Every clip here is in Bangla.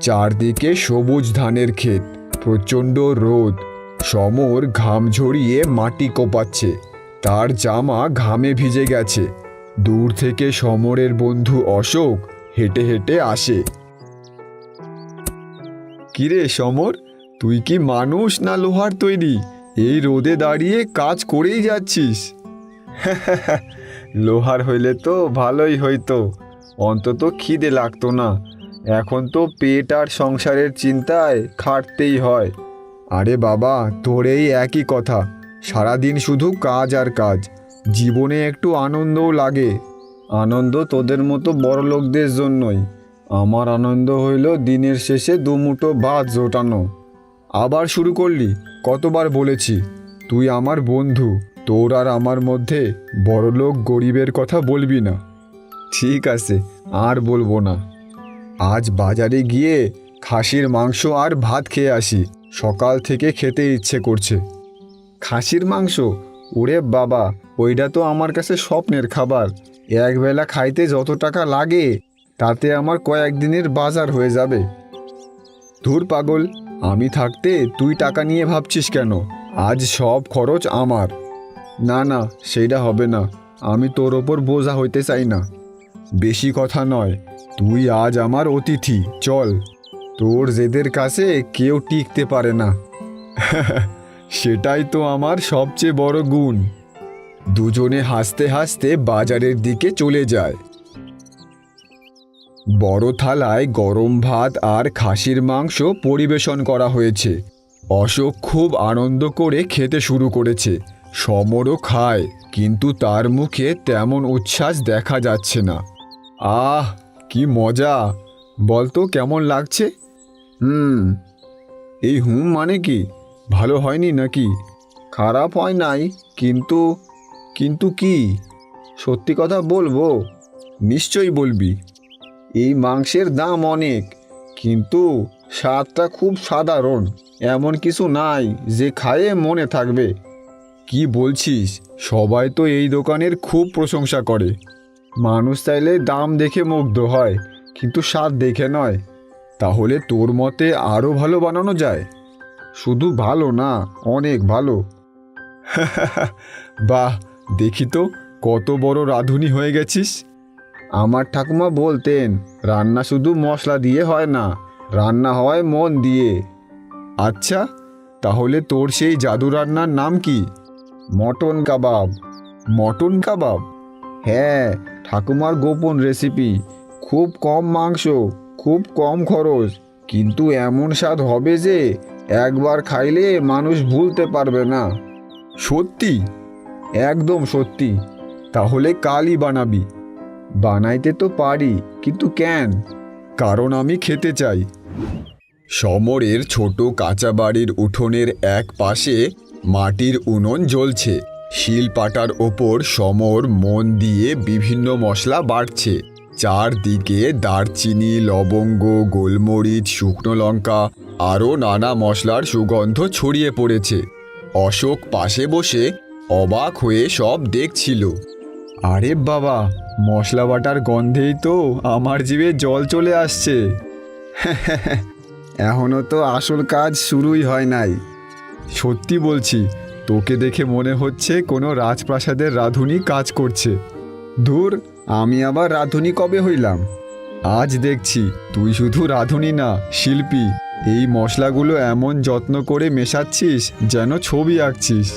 চারদিকে সবুজ ধানের ক্ষেত, প্রচণ্ড রোদ। সমর ঘাম ঝরিয়ে মাটি কোপাচ্ছে, তার জামা ঘামে ভিজে গেছে। দূর থেকে সমরের বন্ধু অশোক হেঁটে হেঁটে আসে। কিরে সমর, তুই কি মানুষ না লোহার তৈরি? এই রোদে দাঁড়িয়ে কাজ করেই যাচ্ছিস। লোহার হইলে তো ভালোই হইতো, অন্তত খিদে লাগতো না। এখন তো পেট আর সংসারের চিন্তায় খাটতেই হয়। আরে বাবা, তোর এই একই কথা, সারাদিন শুধু কাজ আর কাজ। জীবনে একটু আনন্দও লাগে। আনন্দ তোদের মতো বড়লোকদের জন্যই। আমার আনন্দ হইল দিনের শেষে দুমুঠো ভাত জোটানো। আবার শুরু করলি? কতবার বলেছি তুই আমার বন্ধু, তোর আর আমার মধ্যে বড়লোক গরিবের কথা বলবি না। ঠিক আছে, আর বলবো না। আজ বাজারে গিয়ে খাসির মাংস আর ভাত খেয়ে আসি, সকাল থেকে খেতে ইচ্ছে করছে। খাসির মাংস? ওরে বাবা, ওইটা তো আমার কাছে স্বপ্নের খাবার। একবেলা খাইতে যত টাকা লাগে তাতে আমার কয়েকদিনের বাজার হয়ে যাবে। ধুর পাগল, আমি থাকতে তুই টাকা নিয়ে ভাবছিস কেন? আজ সব খরচ আমার। না না, সেইটা হবে না। আমি তোর ওপর বোঝা হইতে চাই না। বেশি কথা নয়, তুই আজ আমার অতিথি, চল। তোর জেদের কাছে কেউ টিকতে পারে না। সেটাই তো আমার সবচেয়ে বড় গুণ। দুজনে হাসতে হাসতে বাজারের দিকে চলে যায়। বড় থালায় গরম ভাত আর খাসির মাংস পরিবেশন করা হয়েছে। অশোক খুব আনন্দ করে খেতে শুরু করেছে। সমরও খায়, কিন্তু তার মুখে তেমন উচ্ছ্বাস দেখা যাচ্ছে না। আহ, কি মজা! বলতো কেমন লাগছে? এই মানে কি? ভালো হয়নি নাকি? খারাপ হয় নাই, কিন্তু কিন্তু কি? সত্যি কথা বলবো? নিশ্চয়ই বলবি। এই মাংসের দাম অনেক, কিন্তু স্বাদটা খুব সাধারণ। এমন কিছু নাই যে খায়ে মনে থাকবে। কি বলছিস? সবাই তো এই দোকানের খুব প্রশংসা করে। মানুষ চাইলে দাম দেখে মুগ্ধ হয়, কিন্তু স্বাদ দেখে নয়। তাহলে তোর মতে আরও ভালো বানানো যায়? শুধু ভালো না, অনেক ভালো। বাহ, দেখি তো কত বড় রাঁধুনি হয়ে গেছিস। আমার ঠাকুমা বলতেন, রান্না শুধু মশলা দিয়ে হয় না, রান্না হয় মন দিয়ে। আচ্ছা, তাহলে তোর সেই জাদু রান্নার নাম কি? মটন কাবাব। মটন কাবাব? হ্যাঁ, ঠাকুমার গোপন রেসিপি। খুব কম মাংস, খুব কম খরচ, কিন্তু এমন স্বাদ হবে যে একবার খাইলে মানুষ ভুলতে পারবে না। সত্যি? একদম সত্যি। তাহলে কালই বানাবি। বানাইতে তো পারি, কিন্তু কেন? কারণ আমি খেতে চাই। সমরের ছোট কাঁচা বাড়ির উঠোনের এক পাশে মাটির উনুন জ্বলছে। শিলপাটার ওপর সমর মন দিয়ে বিভিন্ন মশলা বাটছে। চারদিকে দারচিনি, লবঙ্গ, গোলমরিচ, শুকনো লঙ্কা আরও নানা মশলার সুগন্ধ ছড়িয়ে পড়েছে। অশোক পাশে বসে অবাক হয়ে সব দেখছিল। আরে বাবা, মশলা বাটার গন্ধেই তো আমার জিভে জল চলে আসছে। এখনো তো আসল কাজ শুরুই হয় নাই। সত্যি বলছি, তোকে দেখে মনে হচ্ছে কোনো রাজপ্রাসাদের রাঁধুনি কাজ করছে। ধুর, আমি আবার রাঁধুনি কবে হইলাম? আজ দেখছি তুই শুধু রাঁধুনি না, শিল্পী। এই মশলাগুলো এমন যত্ন করে মেশাচ্ছিস যেন ছবি আঁকছিস।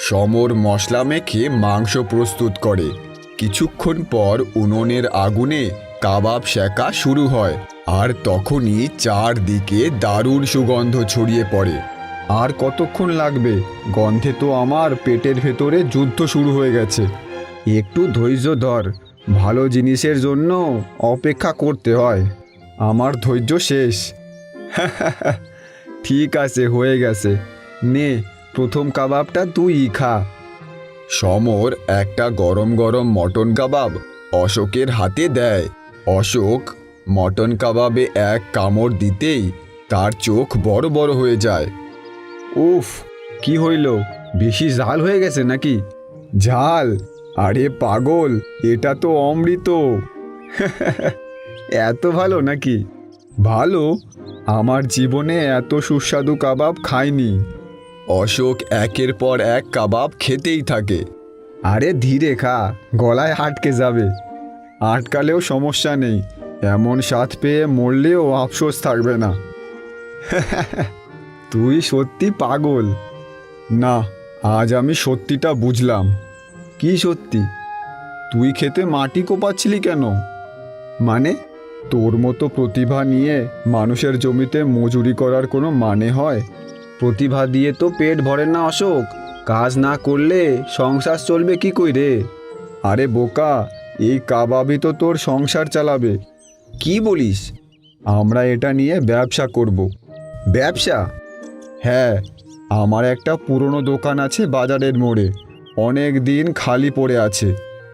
সমর মশলা মেখে মাংস প্রস্তুত করে। কিছুক্ষণ পর উনুনের আগুনে কাবাব সেঁকা শুরু হয়, আর তখনই চারদিকে দারুণ সুগন্ধ ছড়িয়ে পড়ে। আর কতক্ষণ লাগবে? গন্ধে তো আমার পেটের ভেতরে যুদ্ধ শুরু হয়ে গেছে। একটু ধৈর্য ধর, ভালো জিনিসের জন্য অপেক্ষা করতে হয়। আমার ধৈর্য শেষ। ঠিক আছে, হয়ে গেছে। নে, প্রথম কাবাবটা তুই খা। সমর একটা গরম গরম মটন কাবাব অশোকের হাতে দেয়। অশোক মটন কাবাবে এক কামড় দিতেই তার চোখ বড় বড় হয়ে যায়। উফ, কি হইল? বেশি ঝাল হয়ে গেছে নাকি? ঝাল? আরে পাগল, এটা তো অমৃত। এত ভালো নাকি? ভালো। আমার জীবনে এত সুস্বাদু কাবাব খাইনি। অশোক একের পর এক কাবাব খেতেই থাকে। আরে ধীরে খা, গলায় আটকে যাবে। আটকালেও সমস্যা নেই, এমন স্বাদ পেয়ে মরলেও আফসোস থাকবে না। তুই সত্যি পাগল। না, আজ আমি সত্যিটা বুঝলাম। কি সত্যি? তুই খেতে মাটি কোপাচ্ছিলি কেন? মানে, তোর মতো প্রতিভা নিয়ে মানুষের জমিতে মজুরি করার কোনো মানে হয়? প্রতিভা দিয়ে তো পেট ভরে না অশোক, কাজ না করলে সংসার চলবে কি কই রে? আরে বোকা, এই কাবাবই তো তোর সংসার চালাবে। কি বলিস? আমরা এটা নিয়ে ব্যবসা করব। ব্যবসা? হ্যাঁ, আমার একটা পুরনো দোকান আছে বাজারের মোড়ে, অনেক দিন খালি পড়ে আছে।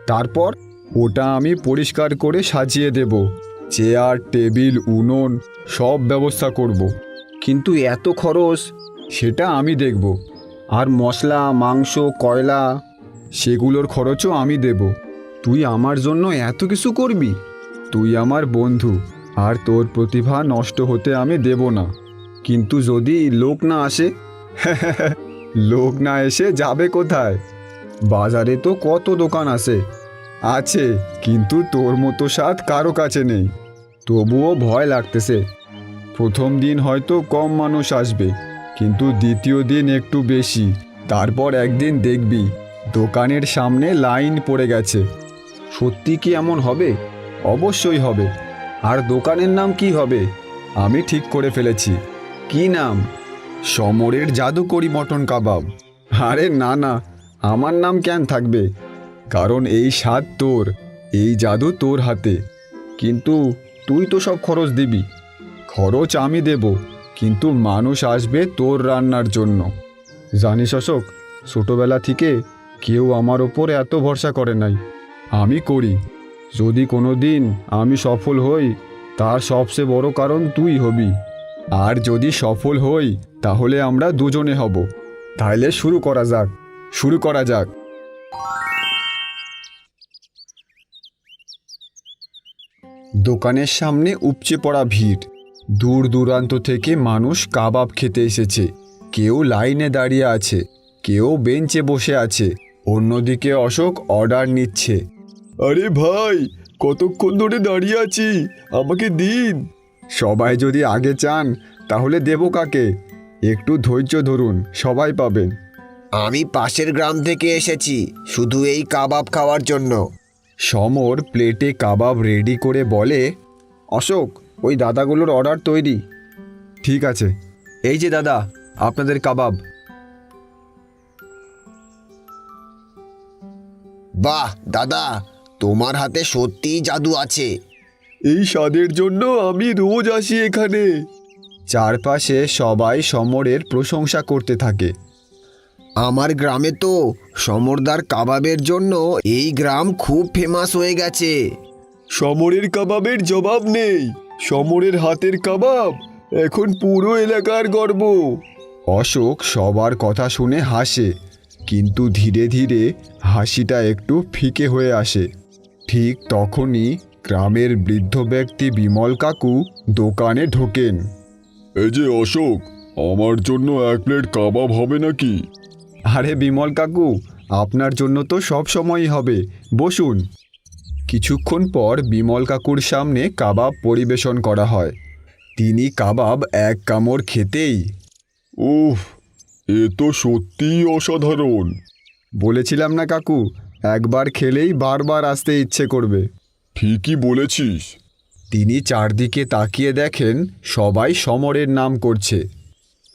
তারপর ওটা আমি পরিষ্কার করে সাজিয়ে দেব, চেয়ার টেবিল উনুন সব ব্যবস্থা করব। কিন্তু এত খরচ? সেটা আমি দেখব। আর মশলা মাংস কয়লা সেগুলোর খরচও আমি দেব। তুই আমার জন্য এত কিছু করবি? তুই আমার বন্ধু, আর তোর প্রতিভা নষ্ট হতে আমি দেব না। কিন্তু যদি লোক না আসে? লোক না এসে যাবে কোথায়? বাজারে তো কত দোকান আছে। আছে, কিন্তু তোর মতো স্বাদ কারো কাছে নেই। তবুও ভয় লাগতেছে। প্রথম দিন হয়তো কম মানুষ আসবে, কিন্তু দ্বিতীয় দিন একটু বেশি। তারপর একদিন দেখবি দোকানের সামনে লাইন পড়ে গেছে। সত্যি কি এমন হবে? অবশ্যই হবে। আর দোকানের নাম কি হবে? আমি ঠিক করে ফেলেছি। কি নাম? সমরের জাদুকরি মটন কাবাব। আরে না না, আমার নাম কেন থাকবে? কারণ এই স্বাদ তোর, এই জাদু তোর হাতে। কিন্তু তুই তো সব খরচ দিবি। খরচ আমি দেব, কিন্তু মানুষ আসবে তোর রান্নার জন্য। জানিস অশোক, ছোটবেলা থেকে কেউ আমার ওপর এত ভরসা করে নাই। আমি করি। যদি কোনো দিন আমি সফল হই, তার সবচেয়ে বড় কারণ তুই হবি। আর যদি সফল হই, তাহলে আমরা দুজনে হব। তাহলে শুরু করা যাক, শুরু করা যাক। দোকানের সামনে উপচে পড়া ভিড়। দূর দূরান্ত থেকে মানুষ কাবাব খেতে এসেছে। কেউ লাইনে দাঁড়িয়ে আছে, কেউ বেঞ্চে বসে আছে। অন্যদিকে অশোক অর্ডার নিচ্ছে। আরে ভাই, কতক্ষণ ধরে দাঁড়িয়ে আছি, আমাকে দিন। সবাই যদি আগে চান তাহলে দেব কাকে? একটু ধৈর্য ধরুন, সবাই পাবেন। আমি পাশের গ্রাম থেকে এসেছি শুধু এই কাবাব খাওয়ার জন্য। সমর প্লেটে কাবাব রেডি করে বলে, অশোক, ওই দাদাগুলোর অর্ডার তৈরি। ঠিক আছে, এই যে দাদা, আপনাদের কাবাব। বাহ দাদা, তোমার হাতে সত্যিই জাদু আছে। এই স্বাদের জন্য আমি রোজ আসি এখানে। চারপাশে সবাই সমরের প্রশংসা করতে থাকে। আমার গ্রামে তো সমরদার কাবাবের জন্য এই গ্রাম খুব ফেমাস হয়ে গেছে। সমরের কাবাবের জবাব নেই। সমরের হাতের কাবাব এখন পুরো এলাকার গর্ব। অশোক সবার কথা শুনে হাসে, কিন্তু ধীরে ধীরে হাসিটা একটু ফিকে হয়ে আসে। ঠিক তখনই গ্রামের বৃদ্ধ ব্যক্তি বিমল কাকু দোকানে ঢোকেন। এই যে অশোক, আমার জন্য এক প্লেট কাবাব হবে নাকি? আরে বিমল কাকু, আপনার জন্য তো সব সময়ই হবে, বসুন। কিছুক্ষণ পর বিমল কাকুর সামনে কাবাব পরিবেশন করা হয়। তিনি কাবাব এক কামড় খেতেই, উফ, এ তো সত্যিই অসাধারণ। বলেছিলাম না কাকু, একবার খেলেই বারবার আসতে ইচ্ছে করবে। ঠিকই বলেছিস। তিনি চারদিকে তাকিয়ে দেখেন সবাই সমরের নাম করছে।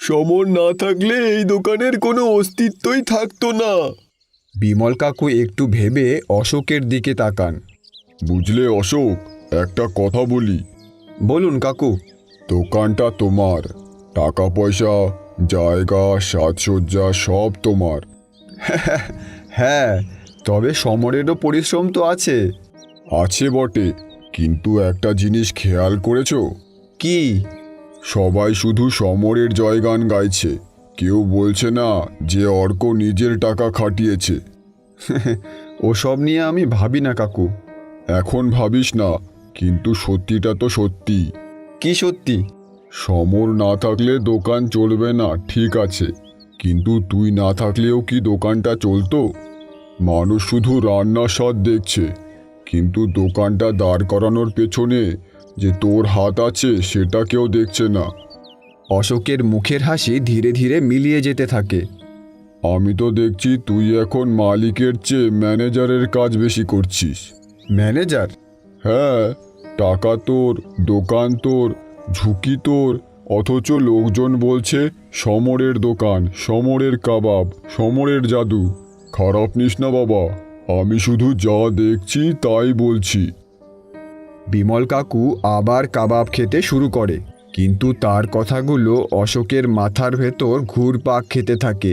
সমর না থাকলে এই দোকানের কোনো অস্তিত্বই থাকতো না। বিমল কাকু একটু ভেবে অশোকের দিকে তাকান। বুঝলে অশোক, একটা কথা বলি। বলুন কাকু। দোকানটা তোমার, টাকা পয়সা জায়গা সাজসজ্জা সব তোমার। হ্যাঁ, তবে সমরেরও পরিশ্রম তো আছে। আছে বটে, কিন্তু একটা জিনিস খেয়াল করেছো? কি? সবাই শুধু সমরের জয়গান গাইছে, কেউ বলছে না যে অর্ক নিজের টাকা খাটিয়েছে। ওসব নিয়ে আমি ভাবি না কাকু। এখন ভাবিস না, কিন্তু সত্যিটা তো সত্যি। কি সত্যি? সমর না থাকলে দোকান চলবে না, ঠিক আছে, কিন্তু তুই না থাকলেও কি দোকানটা চলতো? মানুষ শুধু রান্নার স্বাদ দেখছে, কিন্তু দোকানটা দাঁড় করানোর পেছনে যে তোর হাত আছে সেটা কেউ দেখছে না। অশোকের মুখের হাসি ধীরে ধীরে মিলিয়ে যেতে থাকে। আমি তো দেখছি তুই এখন মালিকের চেয়ে ম্যানেজারের কাজ বেশি করছিস। ম্যানেজার? হ্যাঁ, টাকা তোর, দোকান তোর, ঝুঁকি তোর, অথচ লোকজন বলছে সমরের দোকান, সমরের কাবাব, সমরের জাদু। খারাপ নিস না বাবা, আমি শুধু যা দেখছি তাই বলছি। বিমল কাকু আবার কাবাব খেতে শুরু করে, কিন্তু তার কথাগুলো অশোকের মাথার ভেতর ঘুরপাক খেতে থাকে।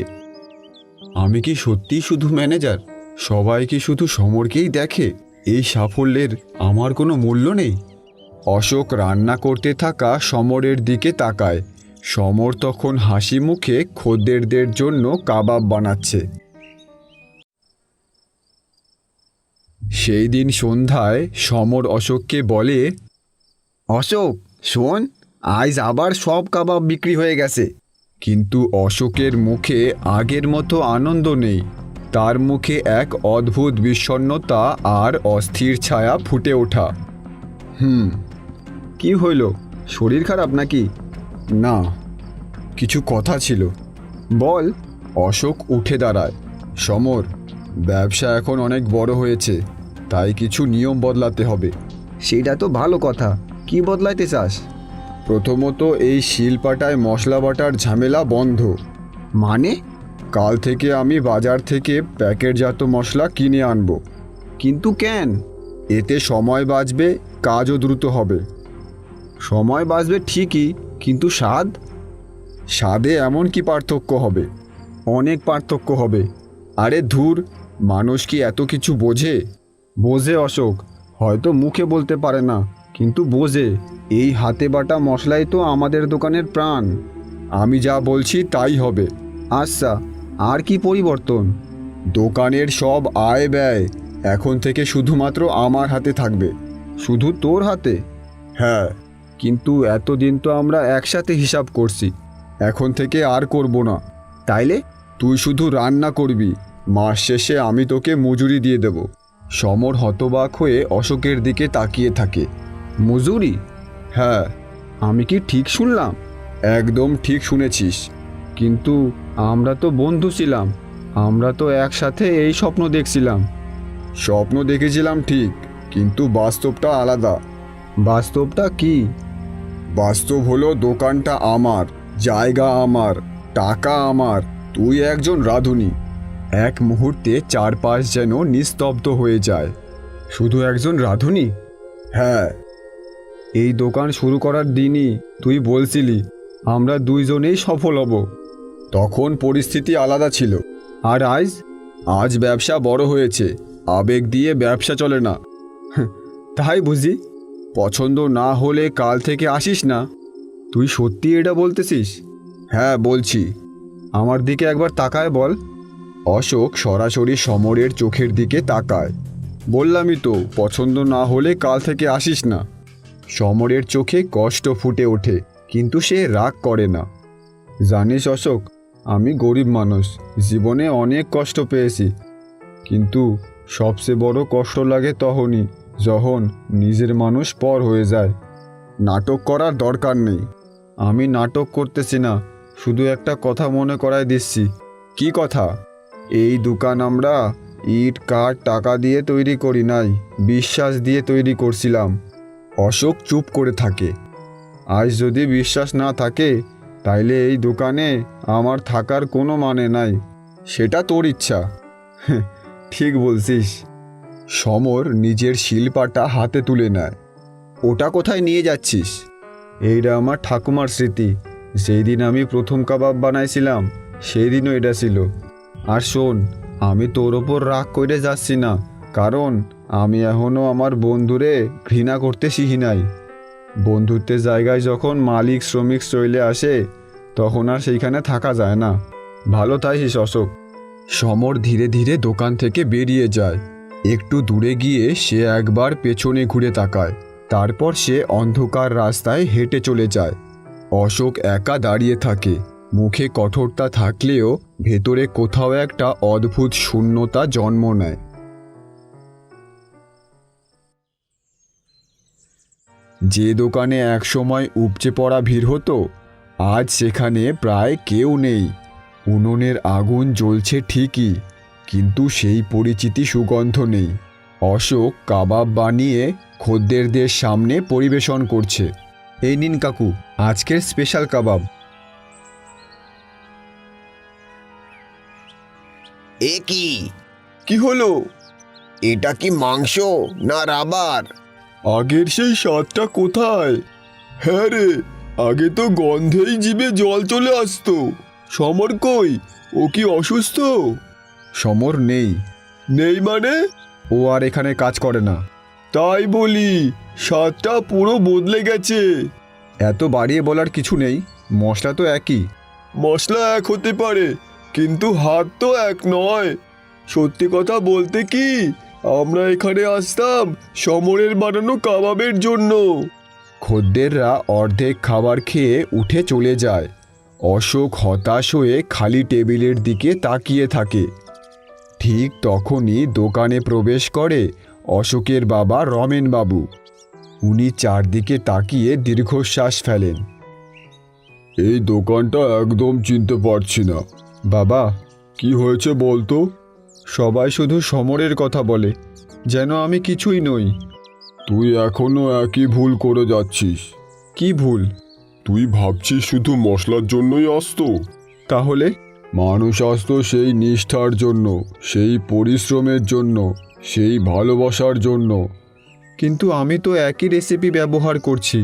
আমি কি সত্যিই শুধু ম্যানেজার? সবাই কি শুধু সমরকেই দেখে? এই সাফল্যের আমার কোনো মূল্য নেই? অশোক রান্না করতে থাকা সমরের দিকে তাকায়। সমর তখন হাসি মুখে খদ্দেরদের জন্য কাবাব বানাচ্ছে। সেই দিন সন্ধ্যায় সমর অশোককে বলে, অশোক শোন, আজ আবার সব কাবাব বিক্রি হয়ে গেছে। কিন্তু অশোকের মুখে আগের মতো আনন্দ নেই। তার মুখে এক অদ্ভুত বিষণ্ণতা আর অস্থির ছায়া ফুটে ওঠা। কি হইল? শরীর খারাপ নাকি? না, কিছু কথা ছিল। বল। অশোক উঠে দাঁড়ায়। সমর, ব্যবসা এখন অনেক বড় হয়েছে, তাই কিছু নিয়ম বদলাতে হবে। সেটা তো ভালো কথা, কি বদলাইতে চাস? প্রথমত এই শিলপাটায় মশলা বাটার ঝামেলা বন্ধ। মানে? কাল থেকে আমি বাজার থেকে প্যাকেটজাত মশলা কিনে আনব। কিন্তু কেন? এতে সময় বাঁচবে, কাজও দ্রুত হবে। সময় বাঁচবে ঠিকই, কিন্তু স্বাদ? স্বাদে এমন কি পার্থক্য হবে? অনেক পার্থক্য হবে। আরে ধুর, মানুষ কি এত কিছু বোঝে? বোঝে অশোক, হয়তো মুখে বলতে পারে না, কিন্তু বোঝে। এই হাতে বাটা মশলাই তো আমাদের দোকানের প্রাণ। আমি যা বলছি তাই হবে। আচ্ছা, আর কি পরিবর্তন? দোকানের সব আয় ব্যয় এখন থেকে শুধুমাত্র আমার হাতে থাকবে। শুধু তোর হাতে? হ্যাঁ, কিন্তু এতদিন তো আমরা একসাথে হিসাব করছি, এখন থেকে আর করব না। তাইলে? তুই শুধু রান্না করবি, মাস শেষে আমি তোকে মজুরি দিয়ে দেব। সমর হতবাক হয়ে অশোকের দিকে তাকিয়ে থাকে। মজুরি? হ্যাঁ। আমি কি ঠিক শুনলাম? একদম ঠিক শুনেছিস। কিন্তু আমরা তো বন্ধু ছিলাম, আমরা তো একসাথে এই স্বপ্ন দেখছিলাম। স্বপ্ন দেখেছিলাম ঠিক, কিন্তু বাস্তবটা আলাদা। বাস্তবটা কি? বাস্তব হলো দোকানটা আমার, জায়গা আমার, টাকা আমার, তুই একজন রাঁধুনি। এক মুহূর্তে চারপাশ যেন নিস্তব্ধ হয়ে যায়। শুধু একজন রাঁধুনি? হ্যাঁ। এই দোকান শুরু করার দিনই তুই বলছিলি আমরা দুইজনেই সফল হব। তখন পরিস্থিতি আলাদা ছিল। আর আজ? আজ ব্যবসা বড় হয়েছে, আবেগ দিয়ে ব্যবসা চলে না। তাই বুঝি? পছন্দ না হলে কাল থেকে আসিস না। তুই সত্যি এটা বলতেছিস? হ্যাঁ বলছি। আমার দিকে একবার তাকায় বল। অশোক সরাসরি সমরের চোখের দিকে তাকায়। বললামই তো, পছন্দ না হলে কাল থেকে আসিস না। সমরের চোখে কষ্ট ফুটে ওঠে, কিন্তু সে রাগ করে না। জানিস অশোক, আমি গরিব মানুষ, জীবনে অনেক কষ্ট পেয়েছি, কিন্তু সবচেয়ে বড় কষ্ট লাগে তখনই যখন নিজের মানুষ পর হয়ে যায়। নাটক করার দরকার নেই। আমি নাটক করতেছি না, শুধু একটা কথা মনে করায় দিচ্ছি। কি কথা? এই দোকান আমরা ইট কাঠ টাকা দিয়ে তৈরি করি নাই, বিশ্বাস দিয়ে তৈরি করছিলাম। অশোক চুপ করে থাকে। আজ যদি বিশ্বাস না থাকে, তাইলে এই দোকানে আমার থাকার কোনো মানে নাই। সেটা তোর ইচ্ছা। ঠিক বলছিস। সমর নিজের শিলপাটা হাতে তুলে নেয়। ওটা কোথায় নিয়ে যাচ্ছিস? এইটা আমার ঠাকুমার স্মৃতি। যেই দিন আমি প্রথম কাবাব বানাইছিলাম, সেই দিনও এটা ছিল। আর শোন, আমি তোর ওপর রাগ করে যাচ্ছি না, কারণ আমি এখনও আমার বন্ধুরে ঘৃণা করতে শিখি নাই। বন্ধুত্বের জায়গায় যখন মালিক শ্রমিক চলে আসে, তখন আর সেইখানে থাকা যায় না। ভালো থাকিস অশোক। সমর ধীরে ধীরে দোকান থেকে বেরিয়ে যায়। একটু দূরে গিয়ে সে একবার পেছনে ঘুরে তাকায়। তারপর সে অন্ধকার রাস্তায় হেঁটে চলে যায়। অশোক একা দাঁড়িয়ে থাকে, মুখে কঠোরতা থাকলেও ভেতরে কোথাও একটা অদ্ভুত শূন্যতা জন্ম নেয়। যে দোকানে একসময় উপচে পড়া ভিড় হতো, আজ সেখানে প্রায় কেউ নেই। উনুনের আগুন জ্বলছে ঠিকই, কিন্তু সেই পরিচিতি সুগন্ধ নেই। অশোক কাবাব বানিয়ে খদ্দেরদের সামনে পরিবেশন করছে। এই নিন কাকু, আজকের স্পেশাল কাবাব। এ কি? কি হলো? এটা কি মাংস না রাবার? আগের সেই স্বাদটা কোথায়? হ্যাঁ রে, আগে তো গন্ধেই জিভে জল চলে আসতো। সমর কই? ও কি অসুস্থ? সমর নেই। নেই মানে? ও আর এখানে কাজ করে না। তাই বলি, স্বাদটা পুরো বদলে গেছে। এত বাড়িয়ে বলার কিছু নেই, মশলা তো একই। মশলা এক হতে পারে, কিন্তু হাত তো এক নয়। সত্যি কথা বলতে কি, আমরা এখানে আসতাম সমরের বানানো কাবাবের জন্য। খদ্দেররা অর্ধেক খাবার খেয়ে উঠে চলে যায়। অশোক হতাশ হয়ে খালি টেবিলের দিকে তাকিয়ে থাকে। ঠিক তখনই দোকানে প্রবেশ করে অশোকের বাবা রমেনবাবু। উনি চারদিকে তাকিয়ে দীর্ঘশ্বাস ফেলেন। এই দোকানটা একদম চিনতে পারছি না। বাবা, কি হয়েছে বলতো? সবাই শুধু সমরের কথা বলে, যেন আমি কিছুই নই। তুই এখনো একই ভুল করে যাচ্ছিস। কি ভুল? তুই ভাবছিস শুধু মশলার জন্যই আসতো? তাহলে? মানুষ আসতো সেই নিষ্ঠার জন্য, সেই পরিশ্রমের জন্য, সেই ভালোবাসার জন্য। কিন্তু আমি তো একই রেসিপি ব্যবহার করছি।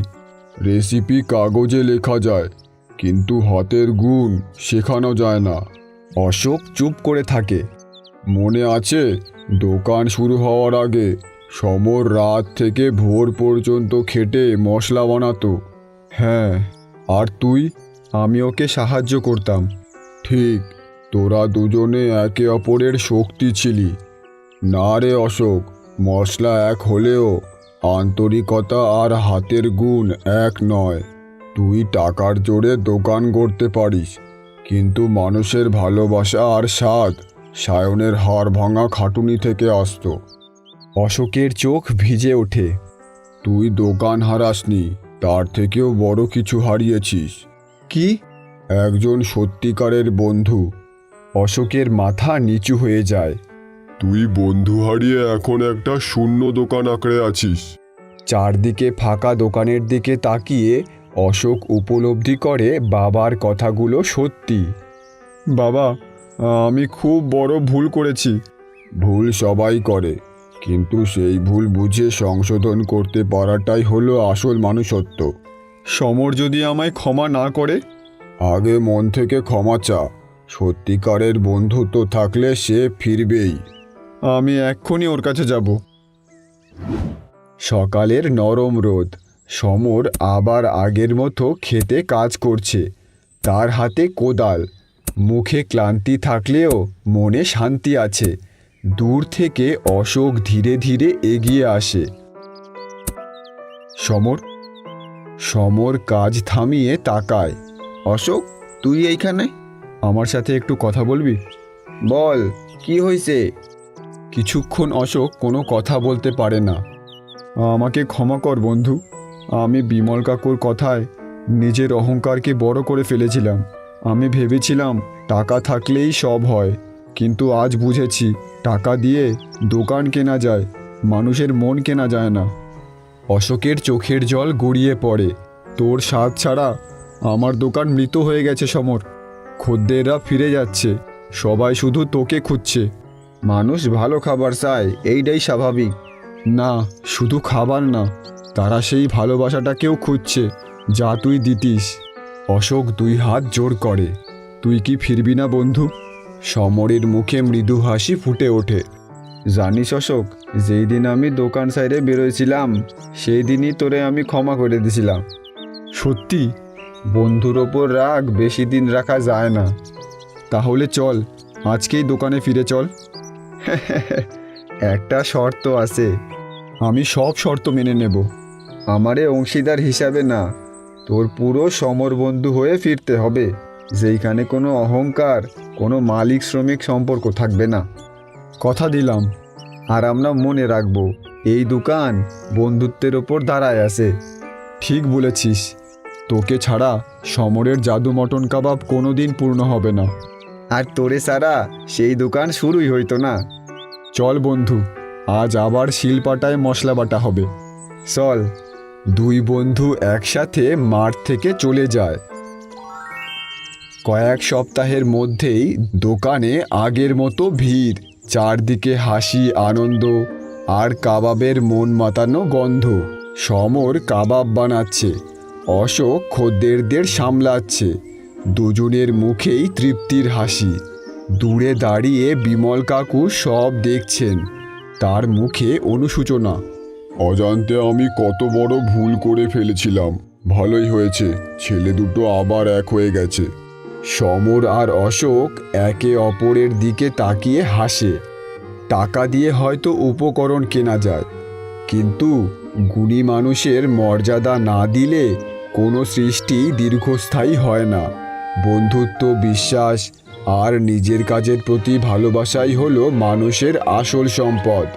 রেসিপি কাগজে লেখা যায়, কিন্তু হাতের গুণ শেখানো যায় না। অশোক চুপ করে থাকে। মনে আছে দোকান শুরু হওয়ার আগে সমর রাত থেকে ভোর পর্যন্ত খেটে মশলা বানাতো? হ্যাঁ। আর তুই? আমি ওকে সাহায্য করতাম। ঠিক, তোরা দুজনে একে অপরের শক্তি ছিলি। না রে অশোক, মশলা এক হলেও আন্তরিকতা আর হাতের গুণ এক নয়। তুই টাকার জোরে দোকান গড়তে পারিস, কিন্তু মানুষের ভালোবাসা আর স্বাদ সায়নের হাড় ভাঙা খাটুনি থেকে আসতো। অশোকের চোখ ভিজে ওঠে। তুই দোকান হারাসনি, তার থেকেও বড় কিছু হারিয়েছিস। কি? একজন সত্যিকারের বন্ধু। অশোকের মাথা নিচু হয়ে যায়। তুই বন্ধু হারিয়ে এখন একটা শূন্য দোকান আঁকড়ে আছিস। চারদিকে ফাঁকা দোকানের দিকে তাকিয়ে অশোক উপলব্ধি করে বাবার কথাগুলো সত্যি। বাবা, আমি খুব বড় ভুল করেছি। ভুল সবাই করে, কিন্তু সেই ভুল বুঝে সংশোধন করতে পারাটাই হলো আসল মানুষত্ব। সমর যদি আমায় ক্ষমা না করে? আগে মন থেকে ক্ষমা চা। সত্যিকারের বন্ধুত্ব থাকলে সে ফিরবেই। আমি এক্ষুনি ওর কাছে যাব। সকালের নরম রোদ। সমর আবার আগের মতো খেতে কাজ করছে। তার হাতে কোদাল। মুখে ক্লান্তি থাকলেও মনে শান্তি আছে। দূর থেকে অশোক ধীরে ধীরে এগিয়ে আসে। সমর। সমর কাজ থামিয়ে তাকায়। অশোক, তুই এইখানে? আমার সাথে একটু কথা বলবি? বল, কি হয়েছে? কিছুক্ষণ অশোক কোনো কথা বলতে পারে না। আমাকে ক্ষমা কর বন্ধু। আমি বিমল কাকুর কথায় নিজের অহংকারকে বড় করে ফেলেছিলাম। আমি ভেবেছিলাম টাকা থাকলেই সব হয়, কিন্তু আজ বুঝেছি টাকা দিয়ে দোকান কেনা যায়, মানুষের মন কেনা যায় না। অশোকের চোখের জল গড়িয়ে পড়ে। তোর স্বাদ ছাড়া আমার দোকান মৃত হয়ে গেছে সমর। খদ্দেররা ফিরে যাচ্ছে, সবাই শুধু তোকে খুঁজছে। মানুষ ভালো খাবার চায়, এইটাই স্বাভাবিক। না, শুধু খাবার না, তারা সেই ভালোবাসাটাকেও খুঁজছে যা তুই দিতিস। অশোক দুই হাত জোর করে। তুই কি ফিরবি না বন্ধু? সমরের মুখে মৃদু হাসি ফুটে ওঠে। জানিস অশোক, যেই দিন আমি দোকান সাইডে বেরোয়ছিলাম সেই দিনই তোরে আমি ক্ষমা করে দিছিলাম। সত্যি? বন্ধুর ওপর রাগ বেশি দিন রাখা যায় না। তাহলে চল, আজকেই দোকানে ফিরে চল। একটা শর্ত আছে। আমি সব শর্ত মেনে নেব। আমারে অংশীদার হিসাবে না, তোর পুরো সমর বন্ধু হয়ে ফিরতে হবে, যেইখানে কোনো অহংকার, কোনো মালিক শ্রমিক সম্পর্ক থাকবে না। কথা দিলাম। আর আমরা মনে রাখবো, এই দোকান বন্ধুত্বের ওপর দাঁড়ায় আছে। ঠিক বলেছিস, তোকে ছাড়া সমরের জাদু মটন কাবাব কোনোদিন পূর্ণ হবে না। আর তোরে ছাড়া সেই দোকান শুরুই হইতো না। চল বন্ধু, আজ আবার শিলপাটায় মশলা বাটা হবে। চল। দুই বন্ধু একসাথে মাঠ থেকে চলে যায়। কয়েক সপ্তাহের মধ্যেই দোকানে আগের মতো ভিড়, চারদিকে হাসি, আনন্দ আর কাবাবের মন মাতানো গন্ধ। সমর কাবাব বানাচ্ছে, অশোক খদ্দেরদের সামলাচ্ছে। দুজনের মুখেই তৃপ্তির হাসি। দূরে দাঁড়িয়ে বিমল কাকু সব দেখছেন, তার মুখে অনুশোচনা। অজান্তে আমি কত বড় ভুল করে ফেলেছিলাম। ভালোই হয়েছে, ছেলে দুটো আবার এক হয়ে গেছে। সমর আর অশোক একে অপরের দিকে তাকিয়ে হাসে। টাকা দিয়ে হয়তো উপকরণ কেনা যায়, কিন্তু গুণী মানুষের মর্যাদা না দিলে কোনো সৃষ্টি দীর্ঘস্থায়ী হয় না। বন্ধুত্ব, বিশ্বাস আর নিজের কাজের প্রতি ভালোবাসাই হলো মানুষের আসল সম্পদ।